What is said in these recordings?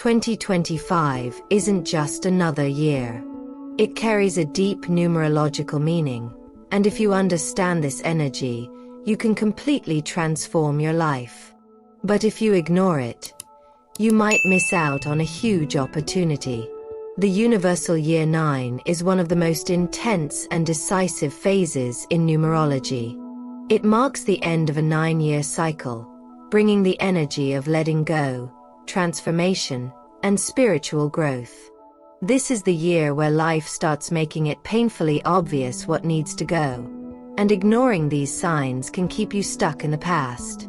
2025 isn't just another year. It carries a deep numerological meaning, and if you understand this energy, you can completely transform your life. But if you ignore it, you might miss out on a huge opportunity. The universal year 9 is one of the most intense and decisive phases in numerology. It marks the end of a 9-year cycle, bringing the energy of letting go, transformation, and spiritual growth. This is the year where life starts making it painfully obvious what needs to go, and ignoring these signs can keep you stuck in the past.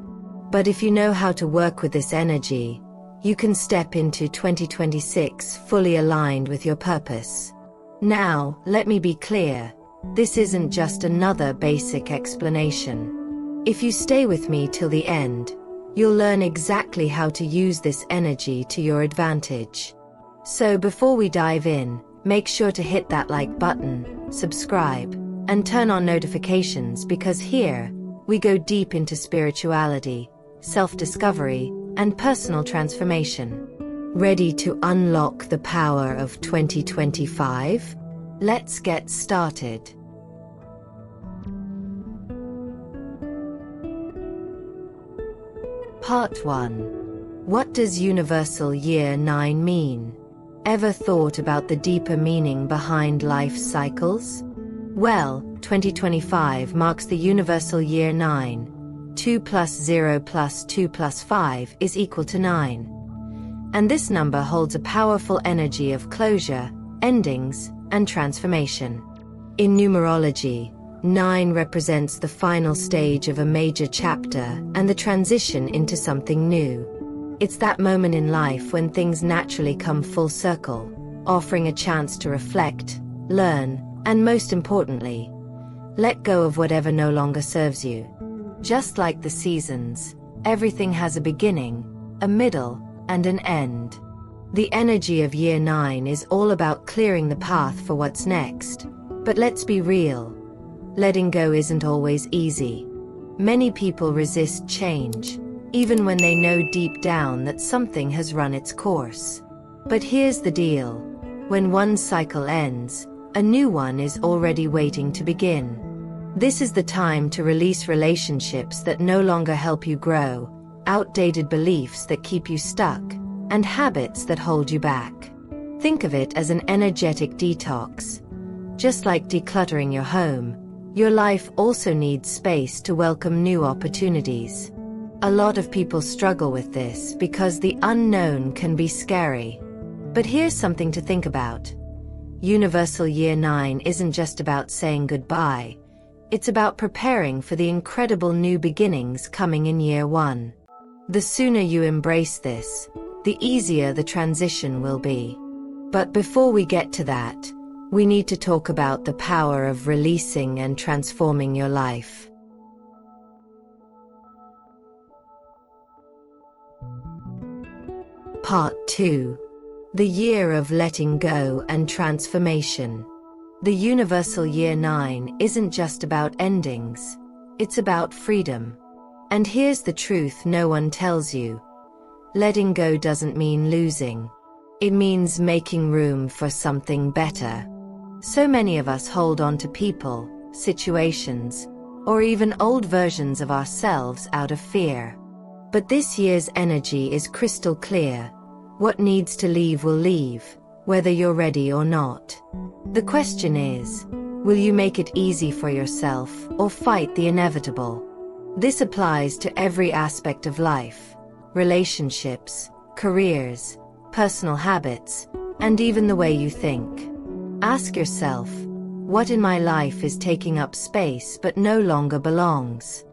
But if you know how to work with this energy, you can step into 2026 fully aligned with your purpose. Now, let me be clear, this isn't just another basic explanation. If you stay with me till the end, you'll learn exactly how to use this energy to your advantage. So before we dive in, make sure to hit that like button, subscribe, and turn on notifications because here, we go deep into spirituality, self-discovery, and personal transformation. Ready to unlock the power of 2025? Let's get started. Part 1. What does universal year 9 mean? Ever thought about the deeper meaning behind life cycles? Well, 2025 marks the universal year 9. 2 plus 0 plus 2 plus 5 is equal to 9. And this number holds a powerful energy of closure, endings, and transformation. In numerology, 9 represents the final stage of a major chapter and the transition into something new. It's that moment in life when things naturally come full circle, offering a chance to reflect, learn, and most importantly, let go of whatever no longer serves you. Just like the seasons, everything has a beginning, a middle, and an end. The energy of year 9 is all about clearing the path for what's next. But let's be real. Letting go isn't always easy. Many people resist change, even when they know deep down that something has run its course. But here's the deal. When one cycle ends, a new one is already waiting to begin. This is the time to release relationships that no longer help you grow, outdated beliefs that keep you stuck, and habits that hold you back. Think of it as an energetic detox. Just like decluttering your home, your life also needs space to welcome new opportunities. A lot of people struggle with this because the unknown can be scary. But here's something to think about. Universal year 9 isn't just about saying goodbye. It's about preparing for the incredible new beginnings coming in year 1. The sooner you embrace this, the easier the transition will be. But before we get to that, we need to talk about the power of releasing and transforming your life. Part 2. The year of letting go and transformation. The universal year 9 isn't just about endings, it's about freedom. And here's the truth no one tells you. Letting go doesn't mean losing. It means making room for something better. So many of us hold on to people, situations, or even old versions of ourselves out of fear. But this year's energy is crystal clear. What needs to leave will leave, whether you're ready or not. The question is, will you make it easy for yourself or fight the inevitable? This applies to every aspect of life: relationships, careers, personal habits, and even the way you think. Ask yourself, what in my life is taking up space but no longer belongs?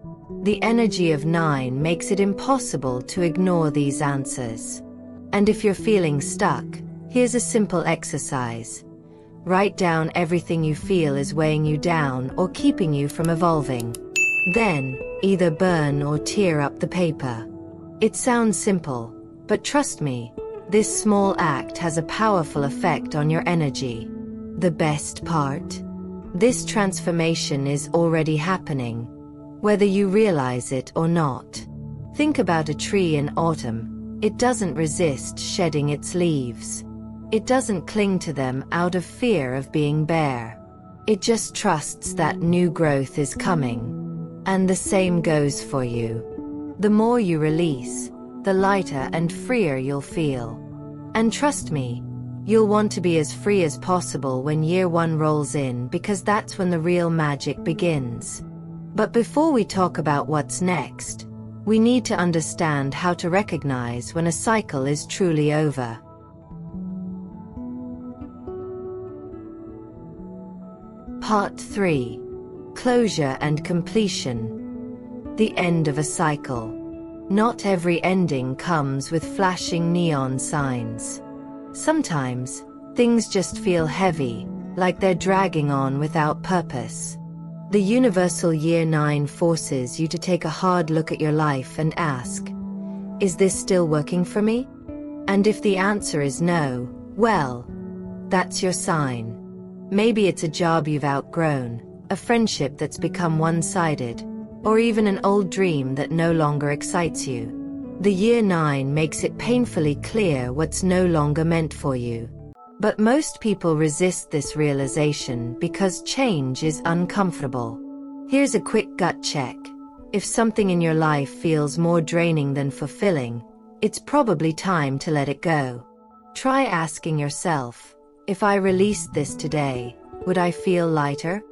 The energy of 9 makes it impossible to ignore these answers. And if you're feeling stuck, here's a simple exercise. Write down everything you feel is weighing you down or keeping you from evolving. Then, either burn or tear up the paper. It sounds simple, but trust me, this small act has a powerful effect on your energy. The best part? This transformation is already happening, whether you realize it or not. Think about a tree in autumn. It doesn't resist shedding its leaves. It doesn't cling to them out of fear of being bare. It just trusts that new growth is coming. And the same goes for you. The more you release, the lighter and freer you'll feel. And trust me, you'll want to be as free as possible when year 1 rolls in, because that's when the real magic begins. But before we talk about what's next, we need to understand how to recognize when a cycle is truly over. Part 3. Closure and completion. The end of a cycle. Not every ending comes with flashing neon signs. Sometimes, things just feel heavy, like they're dragging on without purpose. The universal year 9 forces you to take a hard look at your life and ask, is this still working for me? And if the answer is no, well, that's your sign. Maybe it's a job you've outgrown, a friendship that's become one-sided, or even an old dream that no longer excites you. The year 9 makes it painfully clear what's no longer meant for you. But most people resist this realization because change is uncomfortable. Here's a quick gut check. If something in your life feels more draining than fulfilling, it's probably time to let it go. Try asking yourself, if I released this today, would I feel lighter?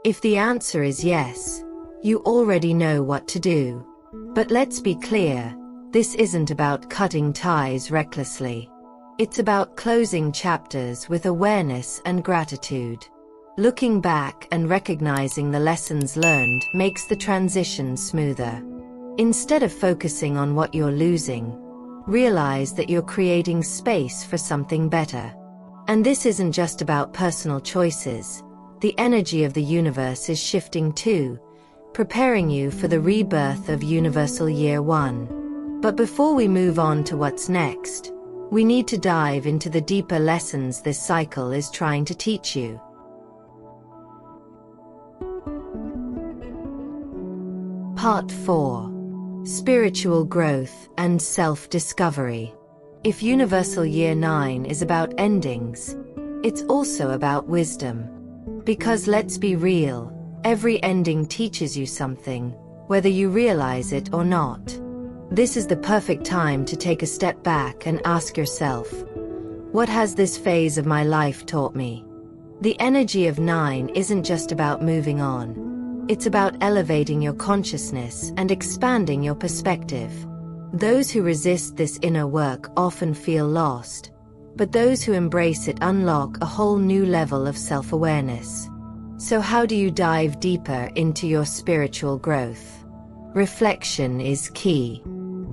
If the answer is yes, you already know what to do. But let's be clear, this isn't about cutting ties recklessly. It's about closing chapters with awareness and gratitude. Looking back and recognizing the lessons learned makes the transition smoother. Instead of focusing on what you're losing, realize that you're creating space for something better. And this isn't just about personal choices. The energy of the universe is shifting too, preparing you for the rebirth of Universal Year 1. But before we move on to what's next, we need to dive into the deeper lessons this cycle is trying to teach you. Part 4. Spiritual growth and self-discovery. If Universal Year 9 is about endings, it's also about wisdom. Because let's be real, every ending teaches you something, whether you realize it or not. This is the perfect time to take a step back and ask yourself, what has this phase of my life taught me? The energy of 9 isn't just about moving on. It's about elevating your consciousness and expanding your perspective. Those who resist this inner work often feel lost, but those who embrace it unlock a whole new level of self-awareness. So how do you dive deeper into your spiritual growth? Reflection is key.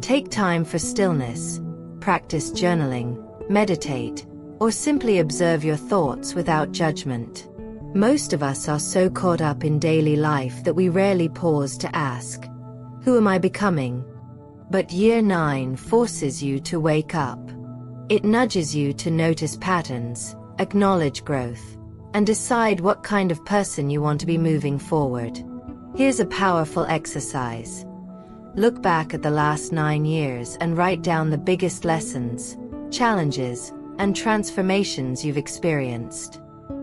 Take time for stillness, practice journaling, meditate, or simply observe your thoughts without judgment. Most of us are so caught up in daily life that we rarely pause to ask, who am I becoming? But Year 9 forces you to wake up. It nudges you to notice patterns, acknowledge growth, and decide what kind of person you want to be moving forward. Here's a powerful exercise. Look back at the last 9 years and write down the biggest lessons, challenges, and transformations you've experienced.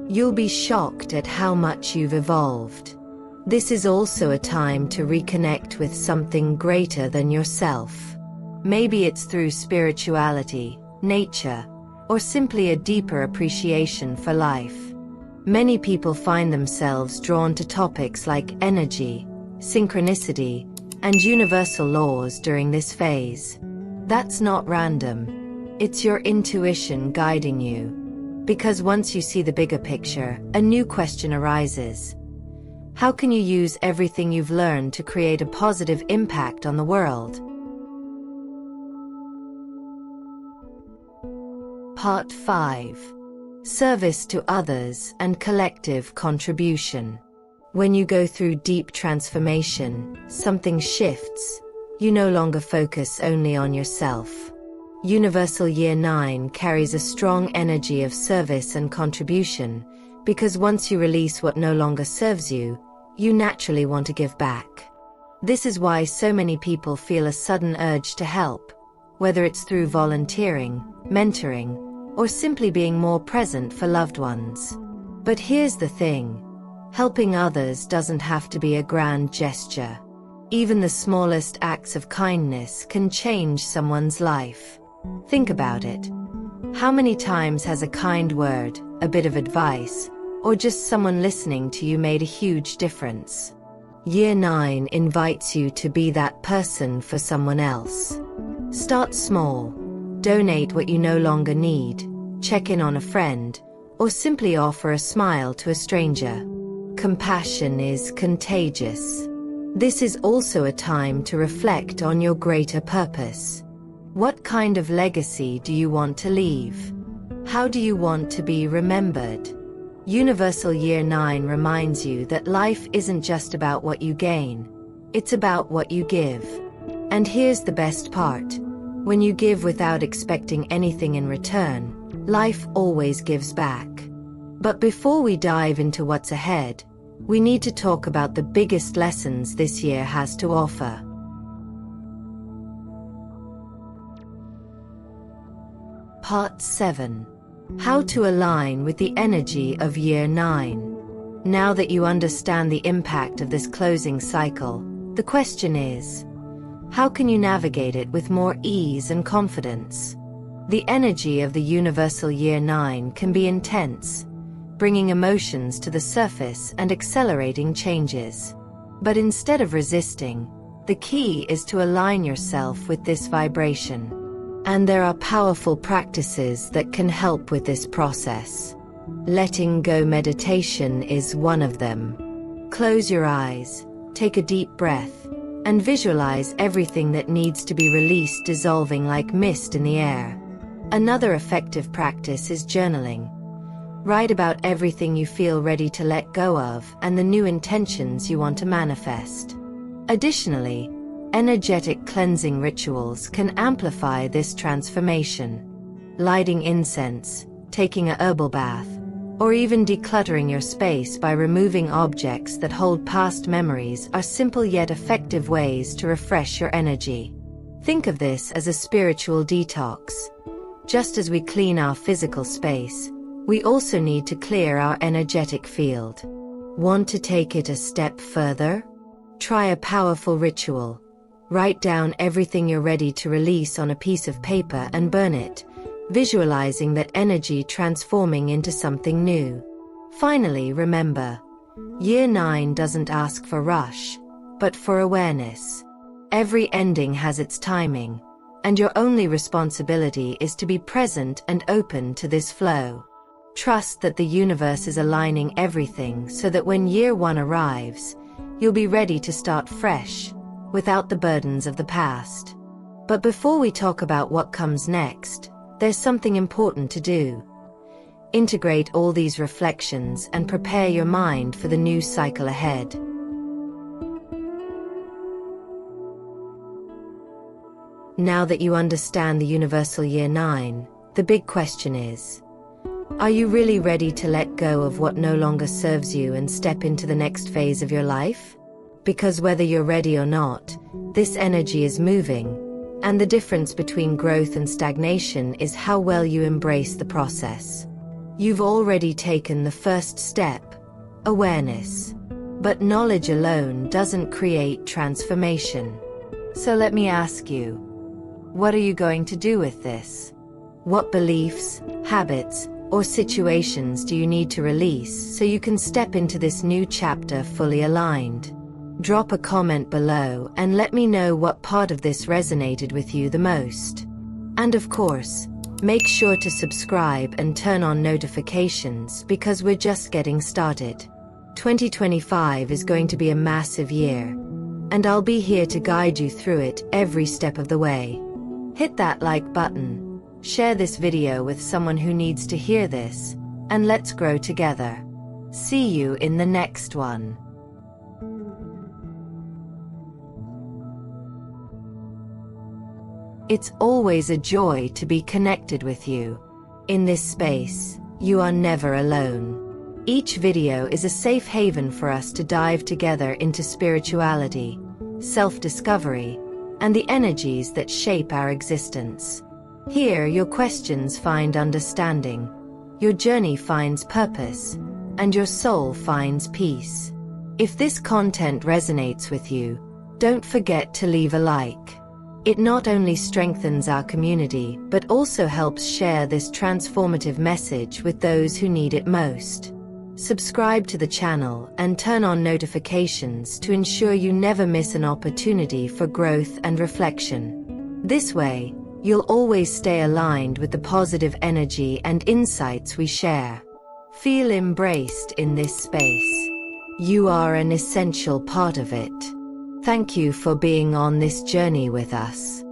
You'll be shocked at how much you've evolved. This is also a time to reconnect with something greater than yourself. Maybe it's through spirituality, nature, or simply a deeper appreciation for life. Many people find themselves drawn to topics like energy, synchronicity, and universal laws during this phase. That's not random. It's your intuition guiding you. Because once you see the bigger picture, a new question arises. How can you use everything you've learned to create a positive impact on the world? Part 5. Service to others and collective contribution. When you go through deep transformation, something shifts. You no longer focus only on yourself. Universal Year 9 carries a strong energy of service and contribution, because once you release what no longer serves you, you naturally want to give back. This is why so many people feel a sudden urge to help, whether it's through volunteering, mentoring, or simply being more present for loved ones. But here's the thing. Helping others doesn't have to be a grand gesture. Even the smallest acts of kindness can change someone's life. Think about it. How many times has a kind word, a bit of advice, or just someone listening to you made a huge difference? Year 9 invites you to be that person for someone else. Start small. Donate what you no longer need, check in on a friend, or simply offer a smile to a stranger. Compassion is contagious. This is also a time to reflect on your greater purpose. What kind of legacy do you want to leave? How do you want to be remembered? Universal Year 9 reminds you that life isn't just about what you gain, it's about what you give. And here's the best part. When you give without expecting anything in return, life always gives back. But before we dive into what's ahead, we need to talk about the biggest lessons this year has to offer. Part 7. How to align with the energy of Year 9. Now that you understand the impact of this closing cycle, the question is, how can you navigate it with more ease and confidence? The energy of the Universal Year 9 can be intense, bringing emotions to the surface and accelerating changes. But instead of resisting, the key is to align yourself with this vibration. And there are powerful practices that can help with this process. Letting go meditation is one of them. Close your eyes, take a deep breath, and visualize everything that needs to be released dissolving like mist in the air. Another effective practice is journaling. Write about everything you feel ready to let go of and the new intentions you want to manifest. Additionally, energetic cleansing rituals can amplify this transformation. Lighting incense, taking a herbal bath, or even decluttering your space by removing objects that hold past memories are simple yet effective ways to refresh your energy. Think of this as a spiritual detox. Just as we clean our physical space, we also need to clear our energetic field. Want to take it a step further? Try a powerful ritual. Write down everything you're ready to release on a piece of paper and burn it, visualizing that energy transforming into something new. Finally, remember, Year 9 doesn't ask for rush, but for awareness. Every ending has its timing, and your only responsibility is to be present and open to this flow. Trust that the universe is aligning everything so that when Year 1 arrives, you'll be ready to start fresh, without the burdens of the past. But before we talk about what comes next, there's something important to do. Integrate all these reflections and prepare your mind for the new cycle ahead. Now that you understand the Universal Year 9, the big question is, are you really ready to let go of what no longer serves you and step into the next phase of your life? Because whether you're ready or not, this energy is moving, and the difference between growth and stagnation is how well you embrace the process. You've already taken the first step, awareness. But knowledge alone doesn't create transformation. So let me ask you, what are you going to do with this? What beliefs, habits, or situations do you need to release so you can step into this new chapter fully aligned? Drop a comment below and let me know what part of this resonated with you the most. And of course, make sure to subscribe and turn on notifications because we're just getting started. 2025 is going to be a massive year, and I'll be here to guide you through it every step of the way. Hit that like button, share this video with someone who needs to hear this, and let's grow together. See you in the next one. It's always a joy to be connected with you. In this space, you are never alone. Each video is a safe haven for us to dive together into spirituality, self-discovery, and the energies that shape our existence. Here, your questions find understanding, your journey finds purpose, and your soul finds peace. If this content resonates with you, don't forget to leave a like. It not only strengthens our community, but also helps share this transformative message with those who need it most. Subscribe to the channel and turn on notifications to ensure you never miss an opportunity for growth and reflection. This way, you'll always stay aligned with the positive energy and insights we share. Feel embraced in this space. You are an essential part of it. Thank you for being on this journey with us.